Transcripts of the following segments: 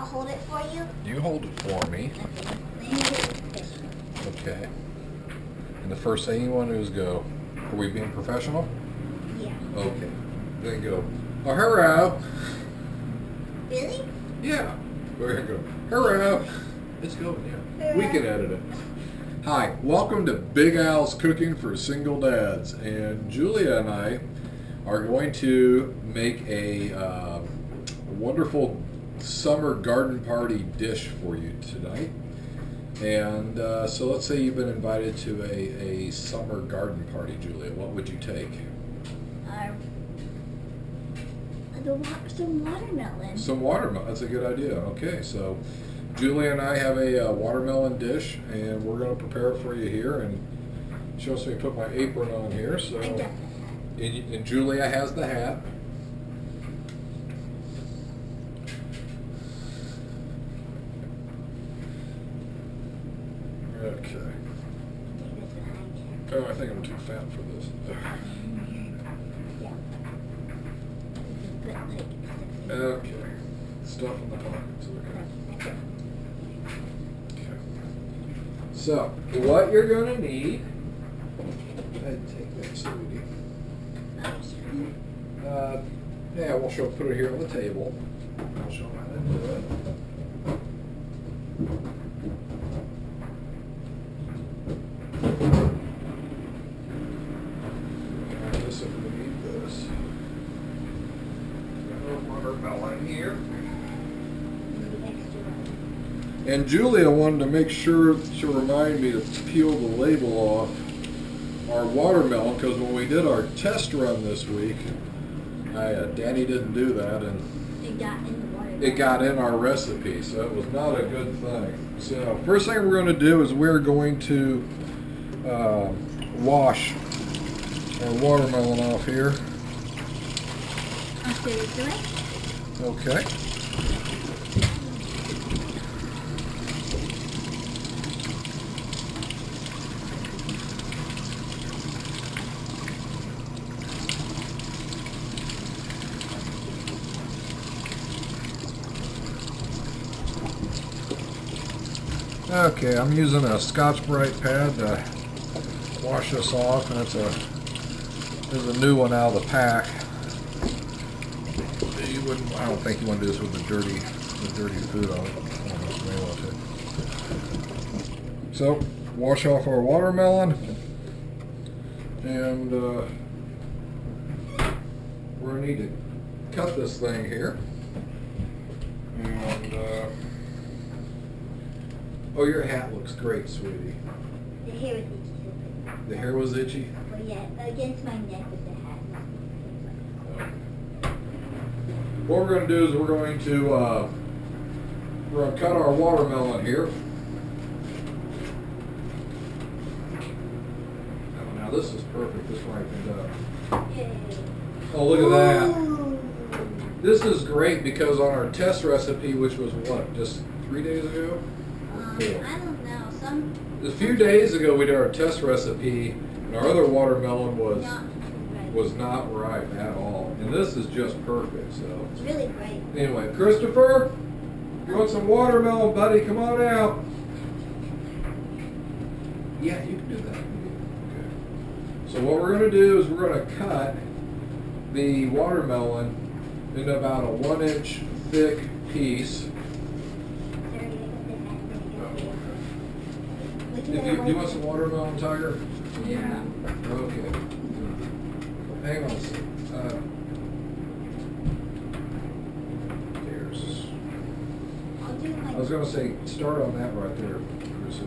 I'll hold it for you. You hold it for me. Okay. And the first thing you want to do is go. Are we being professional? Yeah. Okay. Then go. Oh, hello. Really? Yeah. We're gonna go. Hello. Let's go. Yeah. We can edit it. Hi. Welcome to Big Al's Cooking for Single Dads, and Julia and I are going to make a wonderful summer garden party dish for you tonight. And so let's say you've been invited to a summer garden party, Julia. What would you take? Some watermelon. Some watermelon. That's a good idea. Okay, so Julia and I have a watermelon dish, and we're going to prepare it for you here. And she wants me to put my apron on here. So, I got the hat. and Julia has the hat. Okay. Oh, I think I'm too fat for this. Okay. Stuff in the pockets. Okay. Okay. So, what you're going to need. Go ahead and take that, sweetie. Yeah, we'll put it here on the table. I'll show how to do it. This if we need this. Watermelon here. And Julia wanted to make sure to remind me to peel the label off our watermelon, because when we did our test run this week, Daddy didn't do that, and it got in our recipe, so it was not a good thing. So first thing we're going to do is we're going to wash our watermelon off here. I'll show you the way. Okay. Okay, I'm using a Scotch-Brite pad to wash this off, and there's a new one out of the pack. I don't think you want to do this with the dirty food on it. I don't know if you may want to. So, wash off our watermelon, and we're going to need to cut this thing here. And, oh, your hat looks great, sweetie. The hair was itchy. The hair was itchy? Well, yeah, against my neck with the hat. What we're going to do is we're going to cut our watermelon here. Now this is perfect. This ripened up. Yay. Oh, look at that. Ooh. This is great because on our test recipe, which was what, just 3 days ago? I don't know. A few days ago we did our test recipe, and our other watermelon was not ripe at all. And this is just perfect. So it's really great. Anyway, Christopher, you want some watermelon, buddy? Come on out. Yeah, you can do that. Okay. So what we're going to do is we're going to cut the watermelon into about a 1-inch thick piece. Do you want some watermelon, Tiger? Yeah. Okay. Hang on a second. I was going to say, start on that right there, Chris.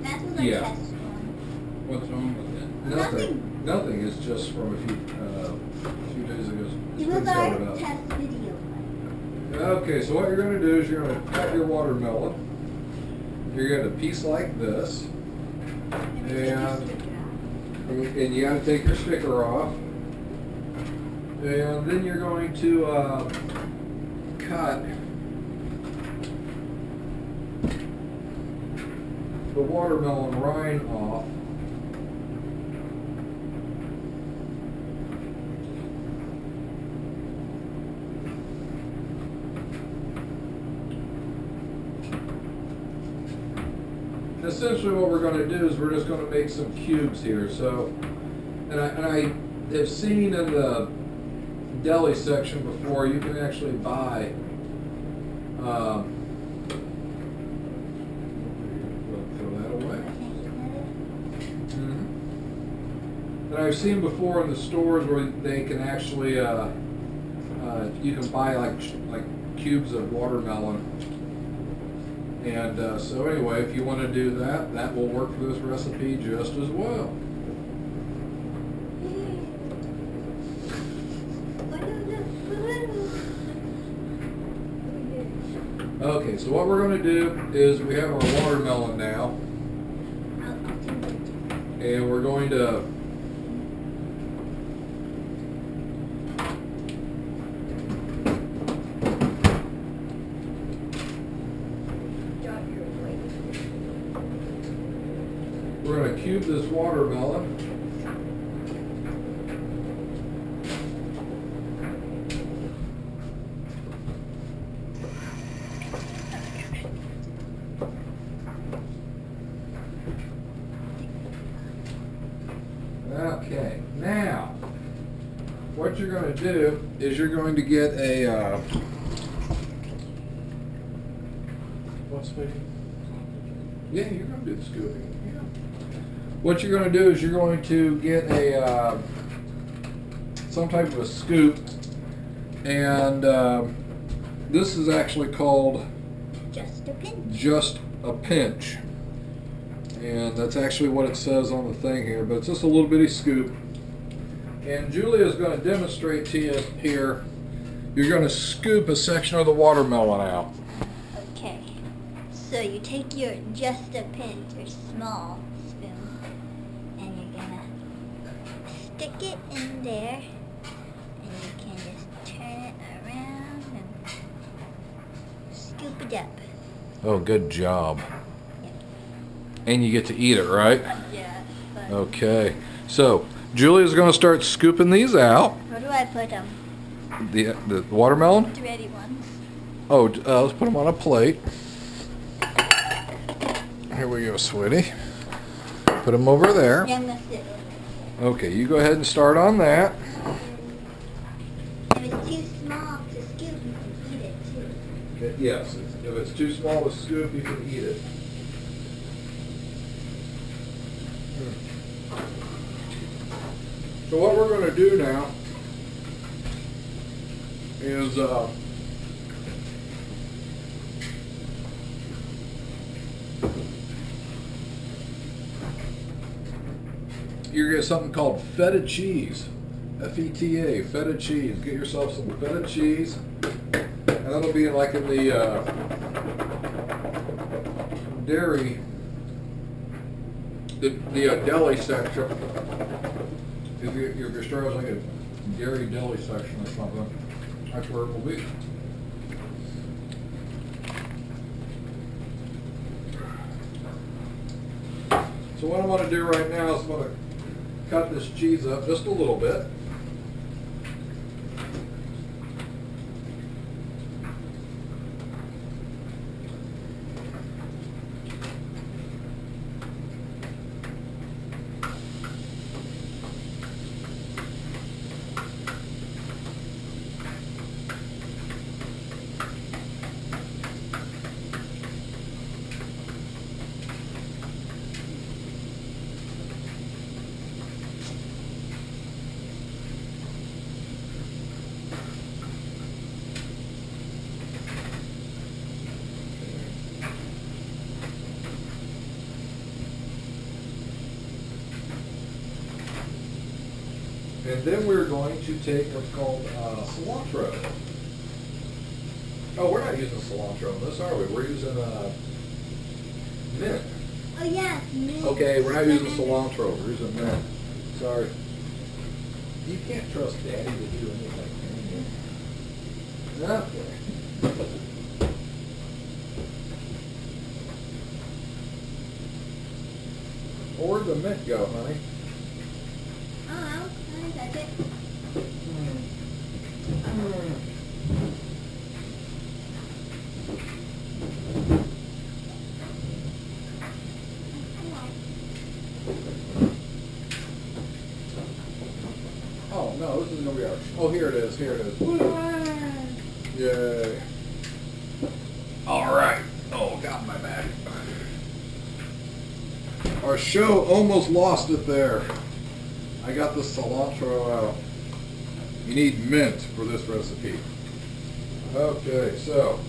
That's what I tested on. What's wrong with that? Nothing. It's just from a few days ago. It was our test video. Okay, so what you're going to do is you're going to cut your watermelon. You're going to piece like this. And you got to take your sticker off. And then you're going to cut the watermelon rind off. essentially what we're going to do is we're just going to make some cubes here. So, and I have seen in the deli section before, you can actually buy throw that away. And I've seen before in the stores where they can actually you can buy like cubes of watermelon. And so anyway, if you want to do that, that will work for this recipe just as well. Okay, so what we're going to do is we have our watermelon now, and we're going to cube this watermelon. Okay, now what you're going to do is you're going to get a what's making? Yeah, you're going to do the scooping. Yeah. What you're going to do is you're going to get a some type of a scoop, and this is actually called just a pinch. Just a pinch. And that's actually what it says on the thing here, but it's just a little bitty scoop. And Julia is going to demonstrate to you here. You're going to scoop a section of the watermelon out. Okay, so you take your just a pinch, or small spoon, and you're going to stick it in there, and you can just turn it around and scoop it up. Oh, good job. And you get to eat it, right? Yeah. Okay. So, Julia's going to start scooping these out. Where do I put them? The watermelon? The ready ones. Oh, let's put them on a plate. Here we go, sweetie. Put them over there. Yeah, I'm going to sit over there. Okay, you go ahead and start on that. If it's too small to scoop, you can eat it too. Okay, yes, if it's too small to scoop, you can eat it. So what we're going to do now is you're going to get something called feta cheese. F-E-T-A, feta cheese. Get yourself some feta cheese, and that'll be like in the dairy, the deli section. If your store has like a dairy deli section or something, that's where it will be. So what I'm going to do right now is I'm going to cut this cheese up just a little bit. And then we're going to take what's called cilantro. Oh, we're not using cilantro in this, are we? We're using mint. Oh yeah, mint. Okay, we're not using cilantro. We're using mint. Sorry. You can't trust Daddy to do anything, can you? Okay. Where'd the mint go, honey? Oh, that's it. we are. Oh, here it is. Here it is. Yay. All right. Oh, got my back. Our show almost lost it there. I got the cilantro out. You need mint for this recipe. Okay, so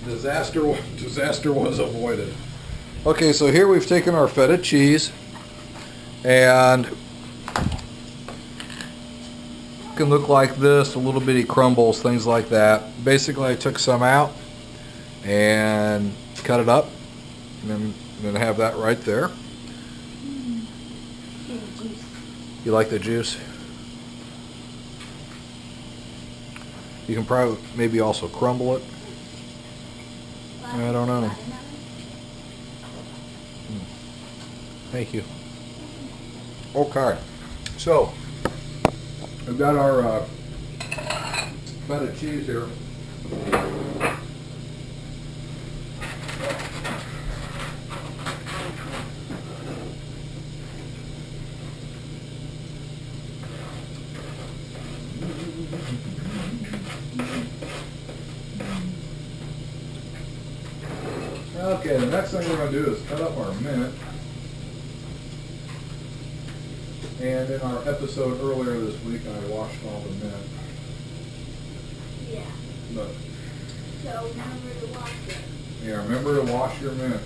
disaster was avoided. Okay, so here we've taken our feta cheese and it can look like this, a little bitty crumbles, things like that. Basically, I took some out and cut it up, and then have that right there. You like the juice? You can probably maybe also crumble it. I don't know. Thank you. Okay, so we've got our feta cheese here. Okay, the next thing we're going to do is cut up our mint. And in our episode earlier this week, I washed all the mint. Yeah. But, So remember to wash it. yeah, remember to wash your mint.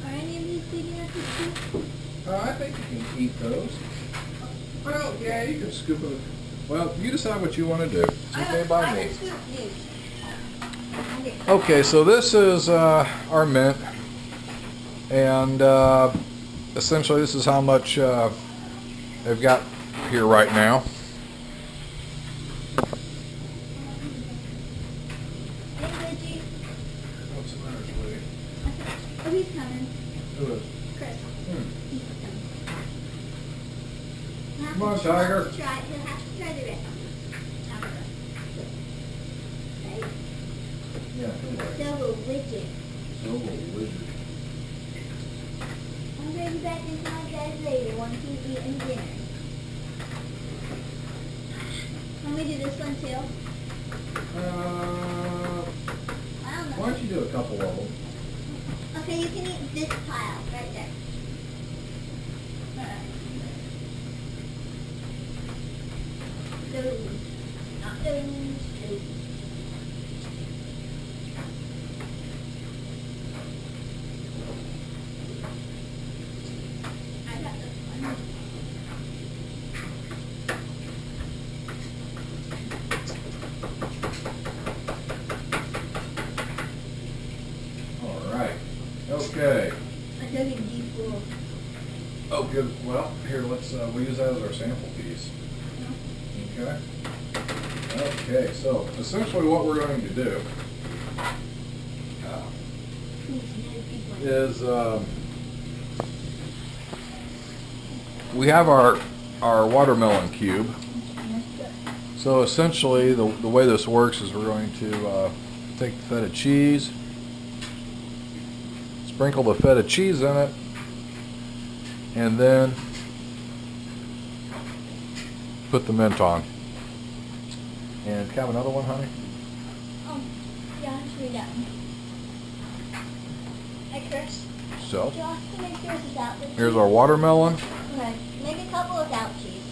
Are any of these big enough to scoop? I think you can eat those. Well, yeah, you can scoop it. Well, you decide what you want to do. It's okay by me. I can scoop these. Okay, so this is our mint, and essentially this is how much they've got here right now. What's the matter, sweetie? Oh, he's coming. Who is? Chris. He's coming. Come on, Tiger. He'll have to try the rest. Right? Yeah, So will Widget. so wizard. I'm going to be back in contact later once you've eaten dinner. Want me to do this one too? I don't know. Why don't you do a couple of them? Okay, you can eat this pile right there. Those. Not those. Those. I got this one. All right. Okay. I dug it deep full. Oh, good. Well, here, let's we'll use that as our sample piece. Okay. Okay. So essentially, what we're going to do is we have our watermelon cube. So essentially, the way this works is we're going to take the feta cheese, sprinkle the feta cheese in it, and then put the mint on. And can I have another one, honey? Yeah, I'll read that one. Hey, Chris. So, Do you want to make sure this is out with here's cheese? our watermelon, Okay, maybe a couple without cheese.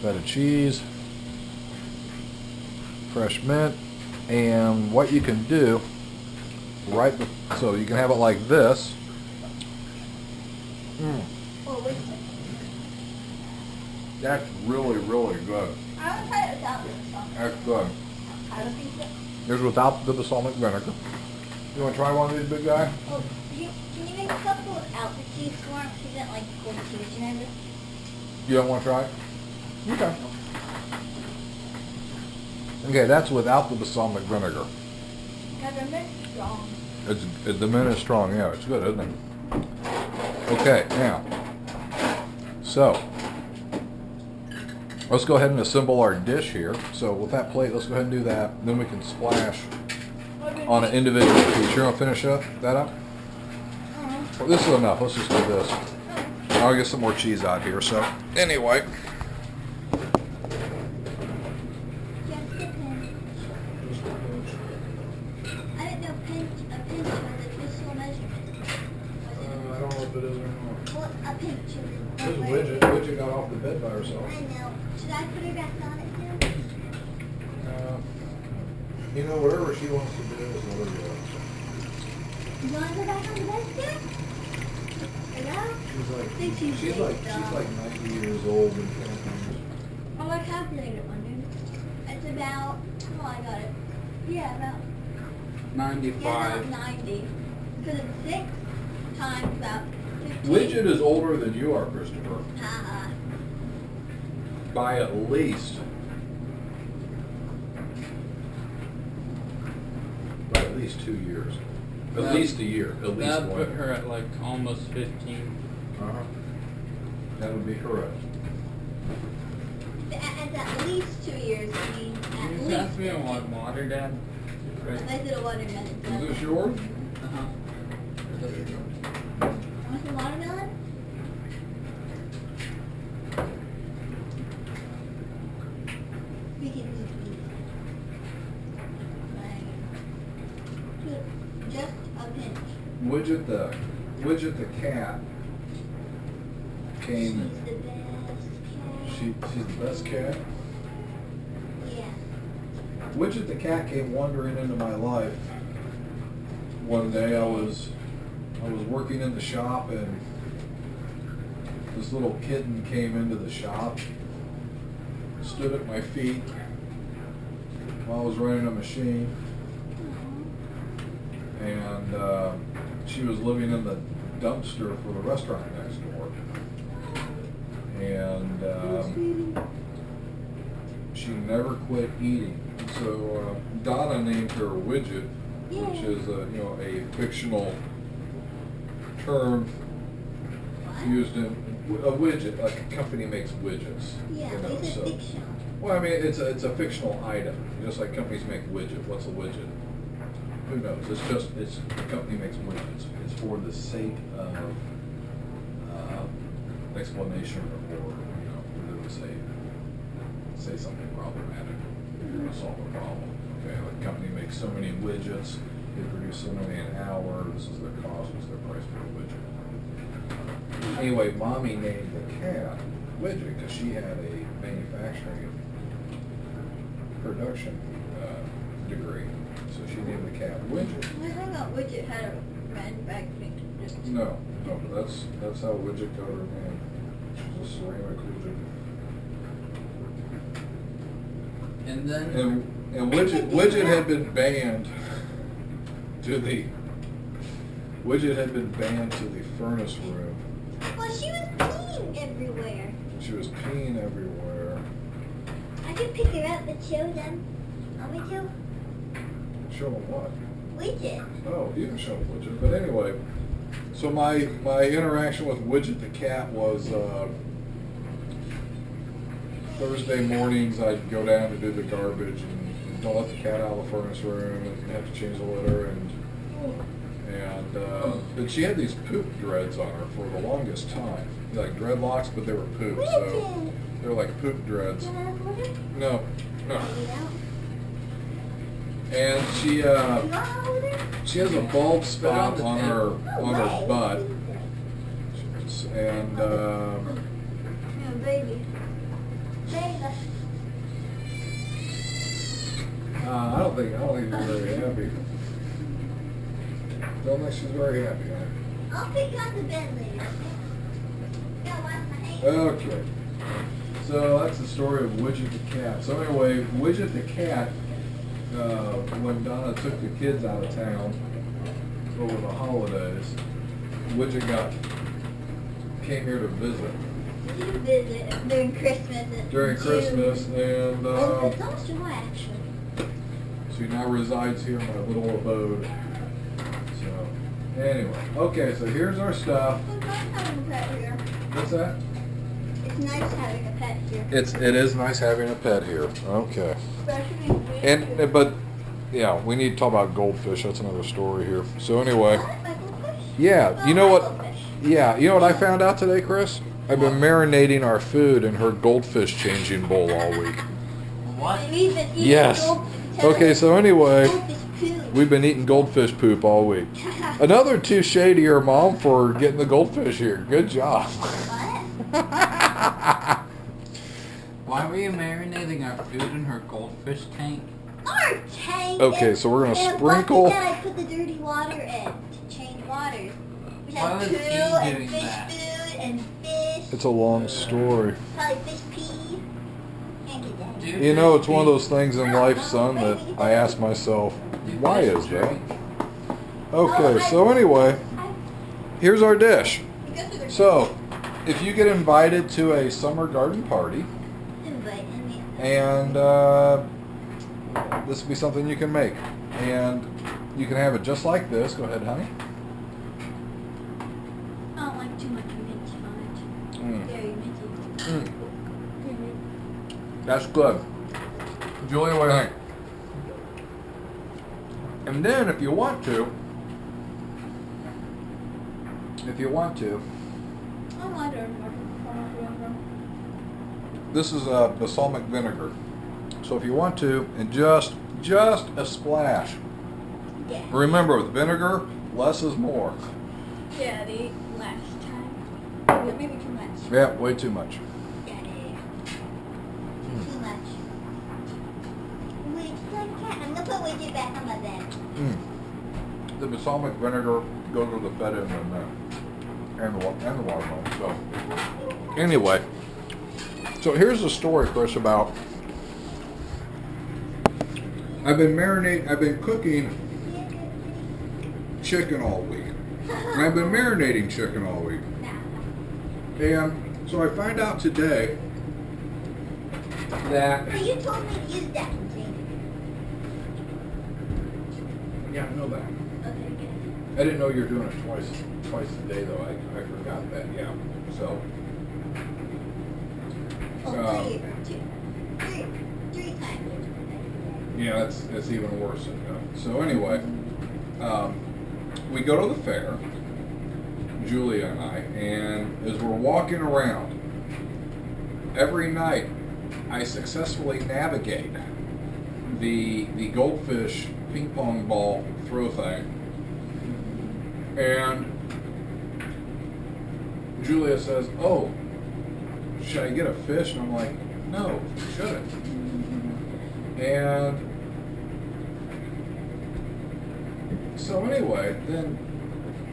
feta cheese, fresh mint, and what you can do, so you can have it like this. Oh, wait a second. That's really, really good. I want to try it without this one. That's good. I don't think so. Here's without the balsamic vinegar. You want to try one of these, big guy? Oh, can you make a couple without the cheese for him? He doesn't like gold cheese, you know? You don't want to try it? Okay. Okay, that's without the balsamic vinegar. Because the mint's strong. The mint is strong, yeah, it's good, isn't it? Okay, now, so let's go ahead and assemble our dish here. So with that plate, let's go ahead and do that. Then we can splash on an individual piece. You're gonna finish that up? Well, this is enough. Let's just do this. I'll get some more cheese out here. So anyway. Widget got off the bed by herself. I know. Should I put her back on it now? You know, whatever she wants to do is whatever you want. You want to go back on the bed still? She's like 90 years old and can't use. Oh, I calculated one, dude. It's about, oh, I got it. Yeah, about 95. Yeah, about 90. Because it's 6 times about 15. Widget is older than you are, Christopher. By at least. By at least 2 years. At least a year. At least That one. put her at like almost 15. That would be correct. It's at least 2 years, I mean, at You least. asked me on what water, Dad? I did a watermelon. Is this yours? Uh-huh. Want some watermelon? We can eat these. Just a pinch. Widget the cat came. She's the best cat. She's the best cat. Yeah. Widget the cat came wandering into my life. One day I was working in the shop and this little kitten came into the shop, stood at my feet while I was running a machine, and she was living in the dumpster for the restaurant next door. And she never quit eating. So Donna named her Widget, which is a fictional term used in a widget. Like a company makes widgets. Yeah, it's a fictional. Well, I mean, it's a fictional item. Just like companies make widget. What's a widget? Who knows? It's the company makes widgets. It's for the sake of explanation or for them to say something problematic. You're going to solve a problem. Okay, the company makes so many widgets. They produce so many an hour. This is their cost. What's their price for a widget? Anyway, Mommy named the cat Widget because she had a manufacturing production degree. So she named the cat Widget. I thought Widget had a manufacturing. No, that's how Widget got her name. She's a ceramic widget. And then And Widget had been banned to the furnace room. Well, she was peeing everywhere. She was peeing everywhere. I could pick her up and show them. Want me to? Show them what? Widget. Oh, you can show them Widget. But anyway, so my interaction with Widget the cat was Thursday mornings I'd go down to do the garbage and don't let the cat out of the furnace room and have to change the litter and but she had these poop dreads on her for the longest time. Like dreadlocks, but they were poop, so they were like poop dreads. No. And she has a bald spot on her butt. And Baby. I don't think she's very happy. Don't think she's very happy. I'll pick up the bed later. Okay. So that's the story of Widget the cat. So anyway, Widget the cat, when Donna took the kids out of town over the holidays, Widget came here to visit. Visit during Christmas. During Christmas, and it's almost July, actually. she now resides here in my little abode. So anyway, okay. So here's our stuff. What's that? It's It's nice having a pet here. It is nice having a pet here. Okay. Especially in winter. But yeah, we need to talk about goldfish. That's another story here. So anyway, What? My goldfish? yeah, Oh, you know my what? goldfish. Yeah, you know what I found out today, Chris? I've been marinating our food in her goldfish changing bowl all week. what? We've been eating Yes. goldfish. Okay, so anyway, Goldfish poop. we've been eating goldfish poop all week. Another touche to your mom for getting the goldfish here. Good job. What? Why were you marinating our food in her goldfish tank? Our tank. Okay, is so we're gonna in a sprinkle- bucket that I put the dirty water in to change waters. We Why had was poo he and doing fish that? food and fish. It's a long story. Probably fish pee. Can't get that. Dude, You know, it's fish one of pee. those things in life, son, that I ask myself, why is that? Okay, so anyway, here's our dish. So, if you get invited to a summer garden party, and this will be something you can make, and you can have it just like this. Go ahead, honey. I don't like too much mint on it. Mm. Very minty. Mm. That's good. Julia, what do you think? And then, if you want to, I don't know. this is balsamic vinegar. So if you want to, and just a splash. Yeah. Remember, with vinegar, less is more. Daddy, last time. Maybe too much. Yeah, way too much. Daddy. Too much. Wait, I'm gonna put Widget back on my bed. Mm. The balsamic vinegar goes with the feta and the watermelon. So anyway, so here's the story, Chris, about I've been cooking chicken all week. And I've been marinating chicken all week. And so I find out today that But you told me to use that container. yeah, I know that. Okay, good. I didn't know you were doing it twice a day though. I forgot that. Yeah. So Oh, three times. yeah, that's even worse. So anyway, we go to the fair, Julia and I, and as we're walking around, every night I successfully navigate the goldfish ping pong ball throw thing, and Julia says, "Oh, should I get a fish?" And I'm like, "No, you shouldn't." And so anyway, then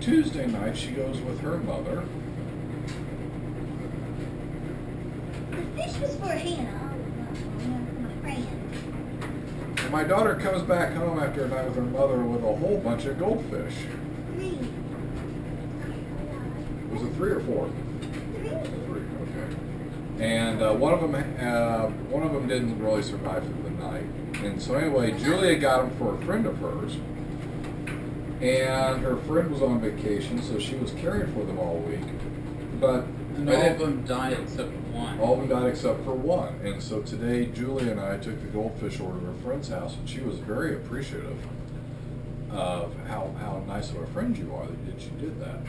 Tuesday night she goes with her mother. The fish was for Hannah, my friend. And my daughter comes back home after a night with her mother with a whole bunch of goldfish. Three. Was it 3 or 4? Three. 3, okay. And one of them didn't really survive through the night. And so anyway, Julia got them for a friend of hers. And her friend was on vacation, so she was caring for them all week. But And all of them died except one. all of them died except for one. And so today, Julia and I took the goldfish over to her friend's house, and she was very appreciative of how nice of a friend you are that she did that.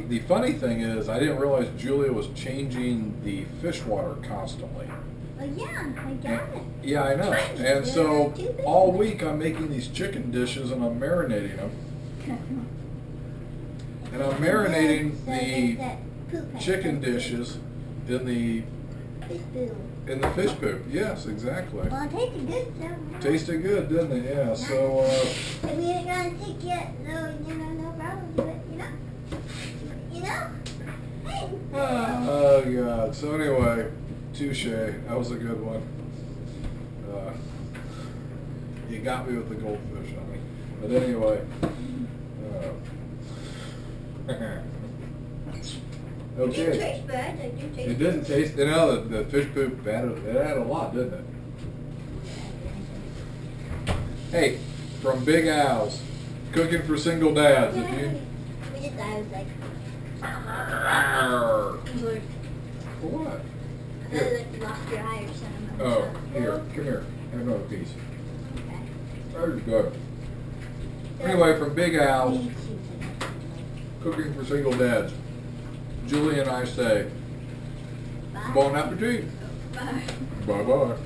The funny thing is, I didn't realize Julia was changing the fish water constantly. Oh yeah, I got it. Yeah, I know. And so all week I'm making these chicken dishes and I'm marinating them. And I'm marinating the chicken dishes in the fish poop. Yes, exactly. Well, it tasted good, so. Tasted good, didn't it? Yeah. So I mean, it's gonna take yet, no problem, but you know. Hey. oh god. So anyway, touche. That was a good one. You got me with the goldfish, honey. But anyway. It Okay. didn't taste bad. It did taste It didn't taste. You know, the fish poop added a lot, didn't it? Hey, from Big Al's, cooking for single dads. If you We just, I was like, For what? I thought you lost your eye or something. Oh, here, come here. Have another piece. Okay. That is good. Anyway, from Big Al's Meat seasoning. Cooking for Single Dads, Julie and I say, Bye. bon appetit. Bye. Bye-bye.